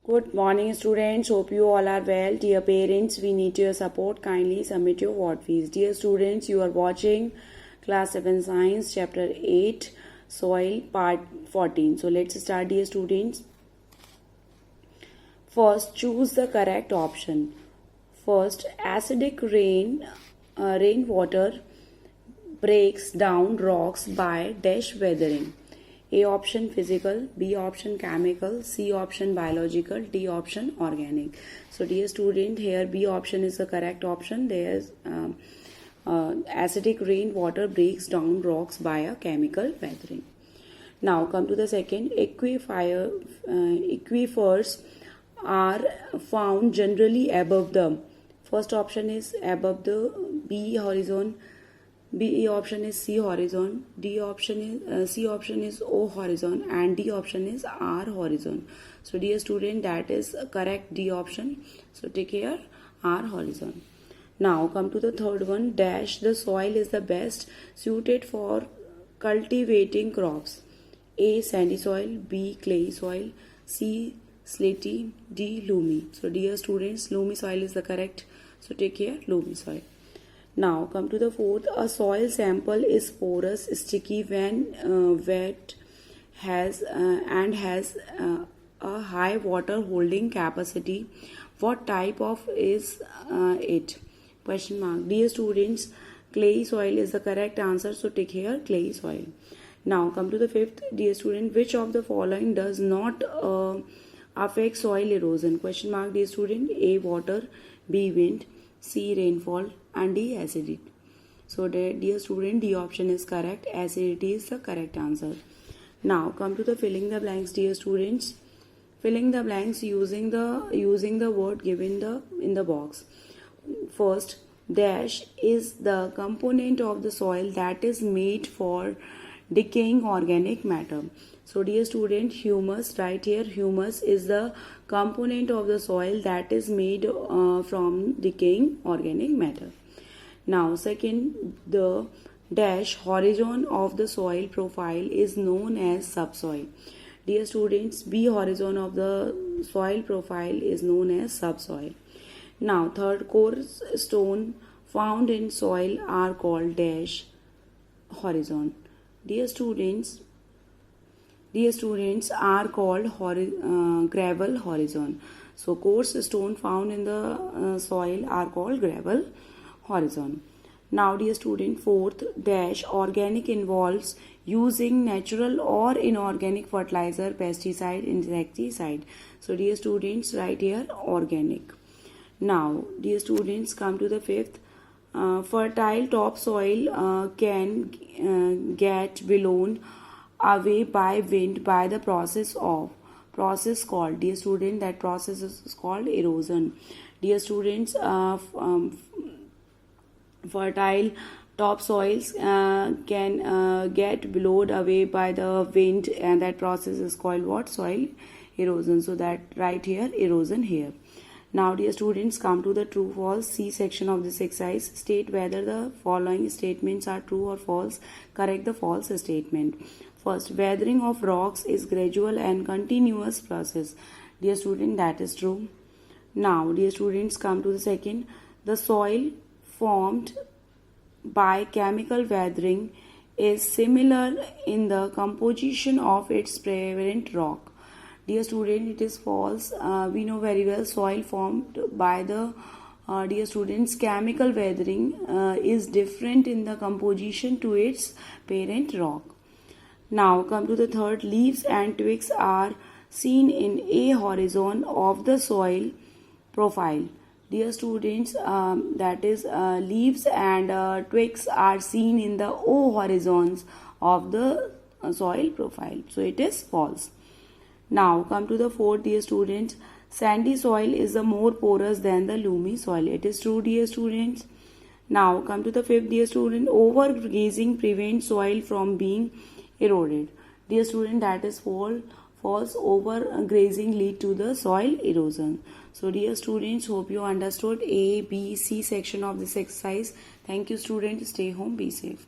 Good morning, students. Hope you all are well. Dear parents, we need your support. Kindly submit your word fees. Dear students, you are watching Class 7 Science, Chapter 8, Soil, Part 14. So let's start, dear students. First, choose the correct option. First, acidic rainwater breaks down rocks by dash weathering. A option physical, B option chemical, C option biological, D option organic. So dear student, here B option is the correct option. There's acidic rainwater breaks down rocks by a chemical weathering. Now come to the second. Aquifers are found generally above the. First option is above the B horizon. B option is C horizon, D option is C option is O horizon, and D option is R horizon. So dear student, that is correct, D option. So take here R horizon. Now come to the third one. Dash the soil is the best suited for cultivating crops. A sandy soil, B clay soil, C slaty, D loamy. So dear students, loamy soil is the correct. So take here loamy soil. Now come to the fourth. A soil sample is porous, sticky when wet, has a high water holding capacity. What type of is it? Question mark. Dear students, clay soil is the correct answer. So take here clay soil. Now come to the fifth. Dear student, which of the following does not affect soil erosion? Question mark. Dear student, A water, B wind, C rainfall, and D acidity. So dear student, D option is correct. Acidity is the correct answer. Now come to the filling the blanks, dear students. Filling the blanks using the word given in the box. First, dash is the component of the soil that is made for decaying organic matter. So dear student, humus, right here, humus is the component of the soil that is made from decaying organic matter. Now second, the dash horizon of the soil profile is known as subsoil. Dear students, B horizon of the soil profile is known as subsoil. Now third, coarse stone found in soil are called dash horizon. Dear students are called gravel horizon. So coarse stone found in the soil are called gravel horizon. Now dear student, fourth, dash organic involves using natural or inorganic fertilizer, pesticide, insecticide. So dear students, right here organic. Now dear students, come to the fifth. Fertile topsoil can get blown away by wind by the process called, dear student, that process is called erosion. Dear students, fertile topsoils can get blown away by the wind, and that process is called what? Soil erosion. So that right here erosion here. Now dear students, come to the true false C section of this exercise. State whether the following statements are true or false. Correct the false statement. First, weathering of rocks is gradual and continuous process. Dear student, that is true. Now dear students, come to the second. The soil formed by chemical weathering is similar in the composition of its parent rock. Dear student, it is false. We know very well soil formed by the dear students, chemical weathering is different in the composition to its parent rock. Now come to the third. Leaves and twigs are seen in A horizon of the soil profile. Dear students, that is leaves and twigs are seen in the O horizons of the soil profile. So it is false. Now come to the fourth, dear students. Sandy soil is the more porous than the loamy soil. It is true, dear students. Now come to the fifth, dear student. Overgrazing prevents soil from being eroded. Dear student, that is false. Overgrazing lead to the soil erosion. So dear students, hope you understood A, B, C section of this exercise. Thank you students. Stay home, be safe.